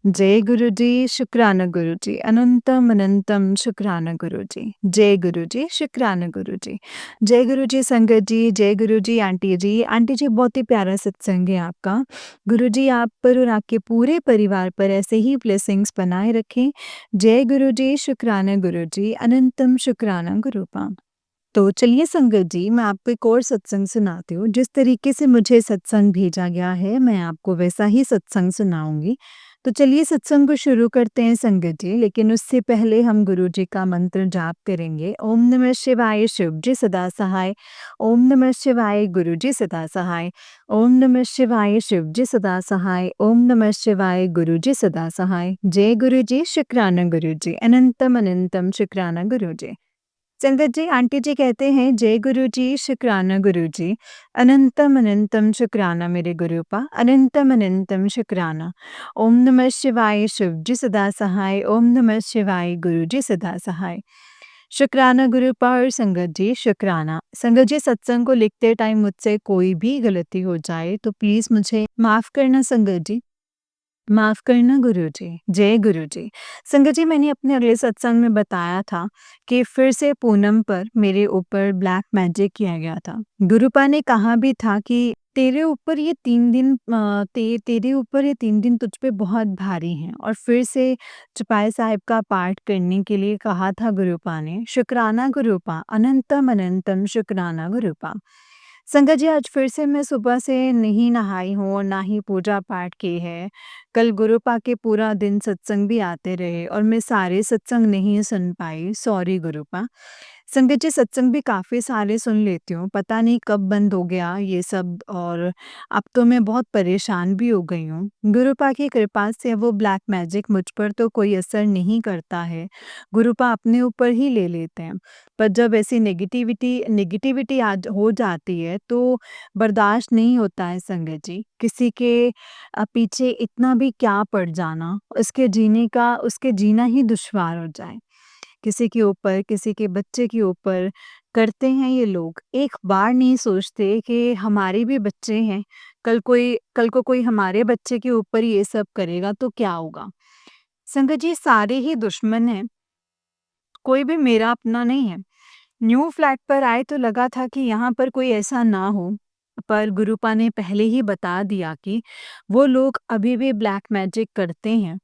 जय गुरु जी, शुक्राना गुरु जी, अनंतम अनंतम शुक्राना गुरु जी। जय गुरु जी, शुक्राना गुरु जी। जय गुरु जी संगत जी, जय गुरु जी आंटी जी। आंटी जी बहुत ही प्यारा सत्संग है आपका। गुरु जी आप पर और आपके पूरे परिवार पर ऐसे ही ब्लेसिंग्स बनाए रखें। जय गुरु जी, शुक्राना गुरु जी, अनंतम शुक्राना गुरुपा। तो चलिए संगत जी, मैं आपको एक और सत्संग सुनाती हूँ। जिस तरीके से मुझे सत्संग भेजा गया है, मैं आपको वैसा ही सत्संग सुनाऊँगी। तो चलिए सत्संग को शुरू करते हैं संगत जी, लेकिन उससे पहले हम गुरु जी का मंत्र जाप करेंगे। ओम नमः शिवाय शिव जी सदा सहाय, ओम नमः शिवाय गुरु जी सदा सहाय, ओम नमः शिवाय शिव जी सदा सहाय, ओम नमः शिवाय गुरु जी सदा सहाय। जय गुरु जी, शुक्राना गुरु जी, अनंतम अनंतम शुक्राना गुरु जी। संगत जी आंटी जी कहते हैं जय गुरु जी, शुक्राना गुरु जी, अनंतम अनंतम शुक्राना मेरे गुरुपा, अनंतम अनंतम शुक्राना। ओम नमः शिवाय शिव जी सदा सहाय, ओम नमः शिवाय गुरु जी सदा सहाय। शुक्राना गुरुपा और संगत जी शुक्राना। संगत जी सत्संग को लिखते टाइम मुझसे कोई भी गलती हो जाए तो प्लीज मुझे माफ करना संगत जी, माफ़ करना गुरुजी, जय गुरुजी। संगत जी मैंने अपने अगले सत्संग में बताया था कि फिर से पूनम पर मेरे ऊपर ब्लैक मैजिक किया गया था। गुरुपा ने कहा भी था कि तेरे ऊपर ये 3 दिन तेरे ऊपर ये 3 दिन तुझ पे बहुत भारी हैं और फिर से चौपाई साहिब का पाठ करने के लिए कहा था गुरुपा ने। शुक्राना गुरुपा, अनंतम अनंतम शुक्राना गुरुपा। संगत जी आज फिर से मैं सुबह से नहीं नहाई हूँ और ना ही पूजा पाठ की है। कल गुरुपा के पूरा दिन सत्संग भी आते रहे और मैं सारे सत्संग नहीं सुन पाई, सॉरी गुरुपा। संगत जी सत्संग भी काफ़ी सारे सुन लेती हूँ, पता नहीं कब बंद हो गया ये सब और अब तो मैं बहुत परेशान भी हो गई हूँ। गुरुपा की कृपा से वो ब्लैक मैजिक मुझ पर तो कोई असर नहीं करता है, गुरुपा अपने ऊपर ही ले लेते हैं। पर जब ऐसी नेगेटिविटी नेगेटिविटी आज हो जाती है तो बर्दाश्त नहीं होता है संगत जी। किसी के पीछे इतना भी क्या पड़ जाना, उसके जीना ही दुश्वार हो जाए। किसी के ऊपर, किसी के बच्चे के ऊपर करते हैं ये लोग। एक बार नहीं सोचते कि हमारे भी बच्चे हैं, कल को कोई हमारे बच्चे के ऊपर ये सब करेगा तो क्या होगा? संगत जी सारे ही दुश्मन हैं, कोई भी मेरा अपना नहीं है। न्यू फ्लैट पर आए तो लगा था कि यहाँ पर कोई ऐसा ना हो, पर गुरुपा ने पहले ही बता दिया कि वो लोग अभी भी ब्लैक मैजिक करते हैं।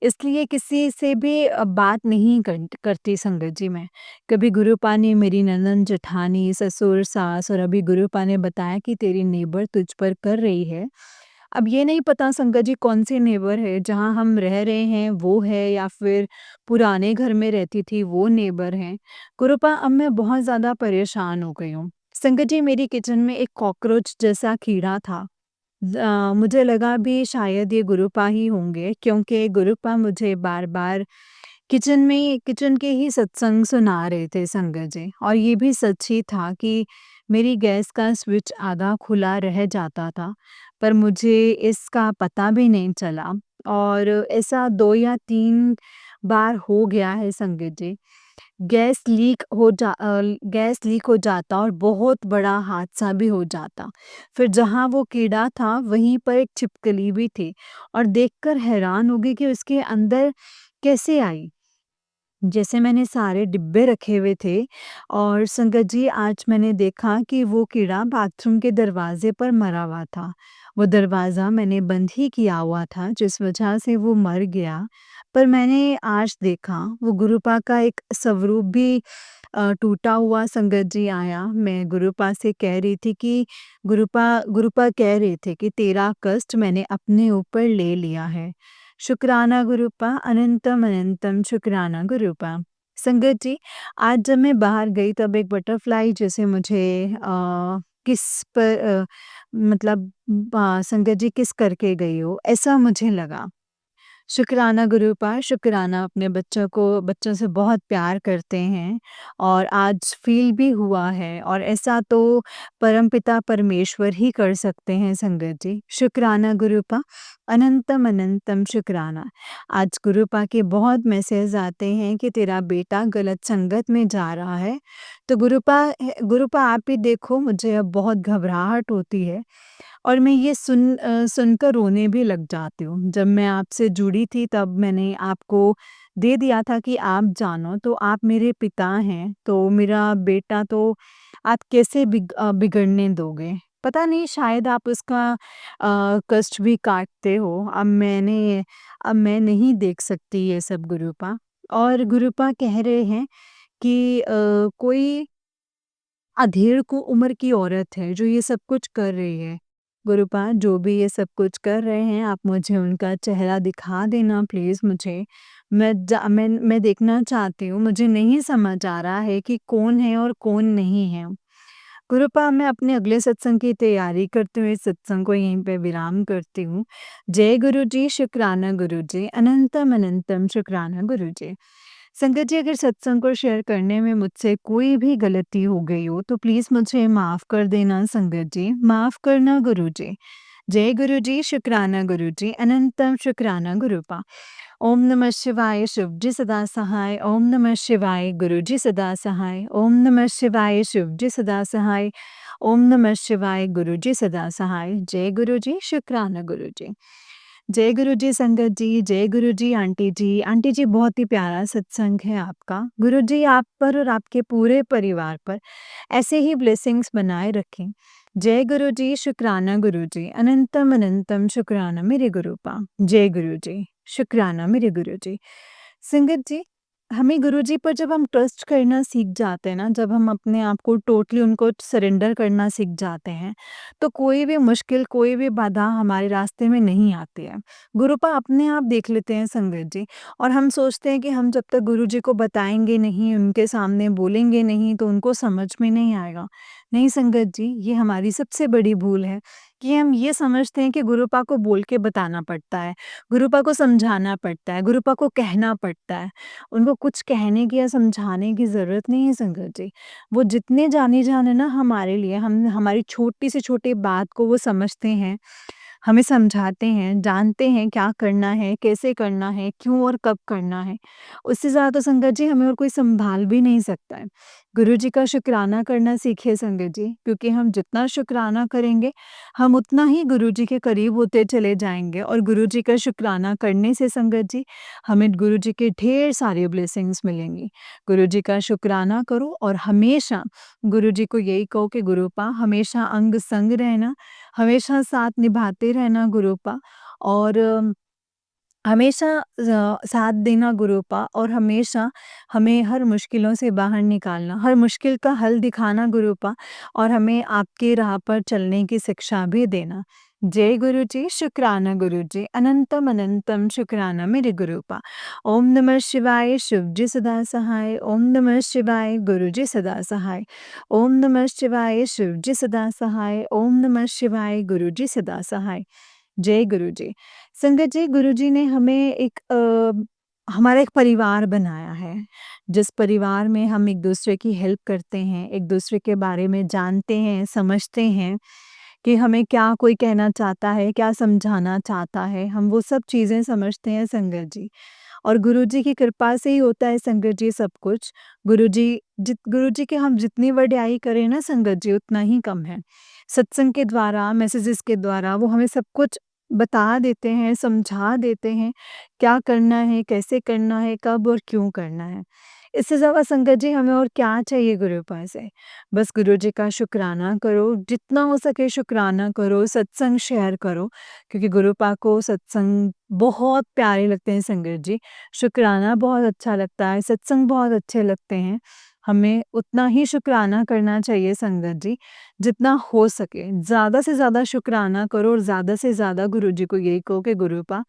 इसलिए किसी से भी बात नहीं करती संगत जी मैं। कभी गुरुपा ने मेरी ननंद, जेठानी, ससुर, सास और अभी गुरुपा ने बताया कि तेरी नेबर तुझ पर कर रही है। अब ये नहीं पता संगत जी कौन-सी नेबर है, जहाँ हम रह रहे हैं वो है या फिर पुराने घर में रहती थी वो नेबर हैं। गुरुपा अब मैं बहुत ज़्यादा परेशान हो गई हूँ। संगत जी मेरी किचन में एक कॉकरोच जैसा कीड़ा था। मुझे लगा भी शायद ये गुरुपा ही होंगे क्योंकि गुरुपा मुझे बार-बार किचन के ही सत्संग सुना रहे थे संगत जी और ये भी सच ही था कि मेरी गैस का स्विच आधा खुला रह जाता था, पर मुझे इसका पता भी नहीं चला और ऐसा 2 या 3 बार हो गया है संगत जी। गैस लीक हो जाता और बहुत बड़ा हादसा भी हो जाता। फिर जहाँ वो कीड़ा था वहीं पर एक छिपकली भी थी और देखकर हैरान हो गई कि उसके अंदर कैसे आई। जैसे मैंने सारे डिब्बे रखे हुए थे और संगत जी आज मैंने देखा कि वो कीड़ा बाथरूम के दरवाजे पर मरा हुआ था। वो दरवाज़ा मैंने बंद ही किया हुआ था जिस वजह से वो मर गया। पर मैंने आज देखा वो गुरुपा का एक स्वरूप भी टूटा हुआ संगत जी आया। मैं गुरुपा से कह रही थी कि गुरुपा कह रहे थे कि तेरा कष्ट मैंने अपने ऊपर ले लिया है। शुक्राना गुरुपा, अनंतम अनंतम शुक्राना गुरुपा। संगत जी, आज जब मैं बाहर गई तब एक बटरफ्लाई जैसे मुझे किस पर मतलब संगत जी किस करके गई हो, ऐसा मुझे लगा। शुक्राना गुरूपा, शुक्राना अपने बच्चों से बहुत प्यार करते हैं और आज फ़ील भी हुआ है और ऐसा तो परमपिता परमेश्वर ही कर सकते हैं संगत जी। शुक्राना गुरूपा, अनंतम अनंतम शुक्राना। आज गुरूपा के बहुत मैसेज आते हैं कि तेरा बेटा गलत संगत में जा रहा है। तो गुरूपा आप ही देखो मुझे अब बहुत घबराहट होती है और मैं ये सुनकर रोने भी लग जाती हूँ। जब मैं आपसे जुड़ी थी तब मैंने आपको दे दिया था कि आप जानो तो आप मेरे पिता हैं, तो मेरा बेटा तो आप कैसे बिगड़ने दोगे? पता नहीं शायद आप उसका कष्ट भी काटते हो। अब मैं नहीं देख सकती ये सब गुरूपा। और गुरूपा कह रहे हैं कि कोई अधेड़ को उम्र की औरत है जो ये सब कुछ कर रही है। गुरूपा जो भी ये सब कुछ कर रहे हैं आप मुझे उनका चेहरा दिखा देना प्लीज़ मुझे। मैं देखना चाहती हूँ, मुझे नहीं समझ आ रहा है कि कौन है और कौन नहीं है। गुरूपा मैं अपने अगले सत्संग की तैयारी करते हुए इस सत्संग को यहीं पे विराम करती हूँ। जय गुरु जी, शुक्राना गुरु जी, अनंतम अनंतम शुक्राना गुरु जी। संगत जी अगर सत्संग को शेयर करने में मुझसे कोई भी गलती हो गई हो तो प्लीज़ मुझे माफ़ कर देना संगत जी, माफ़ करना गुरु जी। जय गुरु जी, शुक्राना गुरु जी, अनंतम शुक्राना गुरूपा। ओम नमः शिवाय शिव जी सदा सहाय, ओम नमः शिवाय गुरु जी सदा सहाय, ओम नमः शिवाय शिव जी सदा सहाय, ओम नमः शिवाय गुरु जी सदा सहाय। जय गुरु जी, शुक्राना गुरु जी। जय गुरु जी संगत जी, जय गुरु जी आंटी जी। आंटी जी बहुत ही प्यारा सत्संग है आपका। गुरु जी आप पर और आपके पूरे परिवार पर ऐसे ही ब्लेसिंग्स बनाए रखें। जय गुरु जी, शुक्राना गुरु जी, अनंतम अनंतम शुक्राना मेरे गुरूपा। जय गुरु जी, शुक्राना मेरे गुरु जी। संगत जी, हमें गुरु जी पर जब हम ट्रस्ट करना सीख जाते हैं ना, जब हम अपने आप को टोटली उनको सरेंडर करना सीख जाते हैं, तो कोई भी मुश्किल, कोई भी बाधा हमारे रास्ते में नहीं आती है। गुरूपा अपने आप देख लेते हैं संगत जी और हम सोचते हैं कि हम जब तक गुरु जी को बताएँगे नहीं, उनके सामने बोलेंगे नहीं, तो उनको समझ में नहीं आएगा। नहीं संगत जी, ये हमारी सबसे बड़ी भूल है कि हम ये समझते हैं कि गुरूपा को बोल के बताना पड़ता है, गुरूपा को समझाना पड़ता है, गुरूपा को कहना पड़ता है। उनको कुछ कहने की या समझाने की ज़रूरत नहीं है संगत जी। वो जितने जाने-जाने ना हमारे लिए हम हमारी छोटी से छोटी बात को वो समझते हैं, हमें समझाते हैं, जानते हैं क्या करना है, कैसे करना है, क्यों और कब करना है। उससे ज़्यादा तो संगत जी हमें और कोई सँभाल भी नहीं सकता है। गुरु जी का शुक्राना करना सीखिए संगत जी, क्योंकि हम जितना शुक्राना करेंगे, हम उतना ही गुरु जी के करीब होते चले जाएँगे और गुरु जी का शुक्राना करने से संगत जी, हमें गुरु जी के ढेर सारी ब्लेसिंग्स मिलेंगी। गुरु जी का शुक्राना करो और हमेशा गुरु जी को यही कहो कि गुरूपा हमेशा अंग-संग रहना, हमेशा साथ निभाते रहना गुरूपा और हमेशा साथ देना गुरूपा और हमेशा हमें हर मुश्किलों से बाहर निकालना, हर मुश्किल का हल दिखाना गुरूपा और हमें आपकी राह पर चलने की शिक्षा भी देना। जय गुरु जी, शुक्राना गुरु जी, अनंतम अनंतम शुक्राना मेरे गुरूपा। ओम नमः शिवाय शिव जी सदा सहाय, ओम नमः शिवाय गुरु जी सदा सहाय, ओम नमः शिवाय शिव जी सदा सहाय, ओम नमः शिवाय गुरु जी सदा सहाय। जय गुरु जी। संगत जी, गुरुजी ने हमें हमारा एक परिवार बनाया है, जिस परिवार में हम एक-दूसरे की हेल्प करते हैं, एक-दूसरे के बारे में जानते हैं, समझते हैं कि हमें क्या कोई कहना चाहता है, क्या समझाना चाहता है, हम वो सब चीज़ें समझते हैं संगत जी। और गुरुजी की कृपा से ही होता है संगत जी सब कुछ। गुरुजी की हम जितनी वड्याई करें ना संगत जी उतना ही कम है। सत्संग के द्वारा, मैसेजेस के द्वारा वो हमें सब कुछ बता देते हैं, समझा देते हैं, क्या करना है, कैसे करना है, कब और क्यों करना है। इससे ज़्यादा संगत जी हमें और क्या चाहिए गुरुपा से? बस गुरुजी का शुक्राना करो, जितना हो सके शुक्राना करो, सत्संग शेयर करो, क्योंकि गुरुपा को सत्संग बहुत प्यारे लगते हैं संगत जी। शुक्राना बहुत अच्छा लगता है, सत्संग बहुत अच्छे लगते हैं। हमें उतना ही शुक्राना करना चाहिए संगत जी, जितना हो सके। ज़्यादा से ज़्यादा शुक्राना करो और ज़्यादा से ज़्यादा गुरुजी को यही कहो कि गुरूपा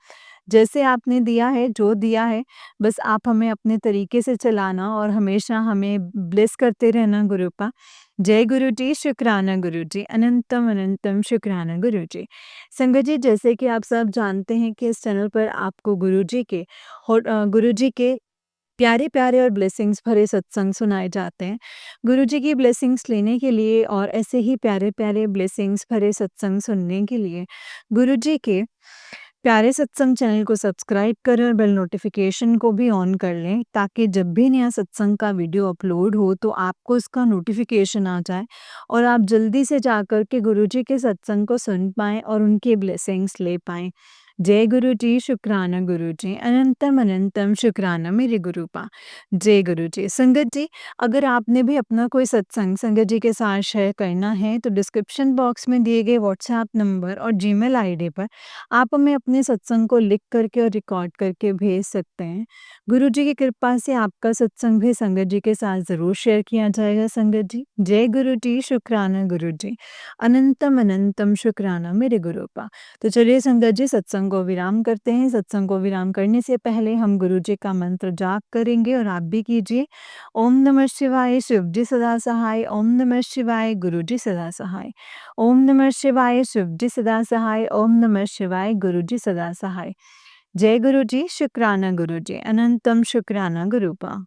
जैसे आपने दिया है, जो दिया है, बस आप हमें अपने तरीके से चलाना और हमेशा हमें ब्लेस करते रहना गुरूपा। जय गुरु जी, शुक्राना गुरु जी, अनंतम अनंतम शुक्राना गुरु जी। संगत जी, जैसे कि आप सब जानते हैं कि इस चैनल पर आपको गुरु जी के प्यारे-प्यारे और ब्लेसिंग्स भरे सत्संग सुनाए जाते हैं। गुरु जी की ब्लेसिंग्स लेने के लिए और ऐसे ही प्यारे-प्यारे ब्लेसिंग्स भरे सत्संग सुनने के लिए गुरु जी के प्यारे सत्संग चैनल को सब्सक्राइब करें और बेल नोटिफिकेशन को भी ऑन कर लें, ताकि जब भी नया सत्संग का वीडियो अपलोड हो तो आपको इसका नोटिफिकेशन आ जाए और आप जल्दी से जाकर के गुरु जी के सत्संग को सुन पाएँ और उनकी ब्लेसिंग्स ले पाएँ। जय गुरु जी, शुक्राना गुरु जी, अनंतम अनंतम शुक्राना मेरे गुरूपा। जय गुरु जी। संगत जी, अगर आपने भी अपना कोई सत्संग संगत जी के साथ शेयर करना है तो डिस्क्रिप्शन बॉक्स में दिए गए व्हाट्सएप नंबर और जीमेल आईडी पर आप हमें अपने सत्संग को लिख करके और रिकॉर्ड करके भेज सकते हैं। गुरु जी की कृपा से आपका सत्संग भी संगत जी के साथ ज़रूर शेयर किया जाएगा संगत जी। जय गुरु जी, शुक्राना गुरु जी, अनंतम अनंतम शुक्राना मेरे गुरूपा। तो चलिए संगत जी, सत्संग को विराम करते हैं। सत्संग को विराम करने से पहले हम गुरु जी का मंत्र जाप करेंगे और आप भी कीजिए। ओम नमः शिवाय, शिव जी सदा सहाय। ओम नमः शिवाय, गुरु जी सदा सहाय। ओम नमः शिवाय, शिव जी सदा सहाय। ओम नमः शिवाय, गुरु जी सदा सहाय। जय गुरु जी, शुक्राना गुरु जी, अनंतम शुक्राना गुरूपा।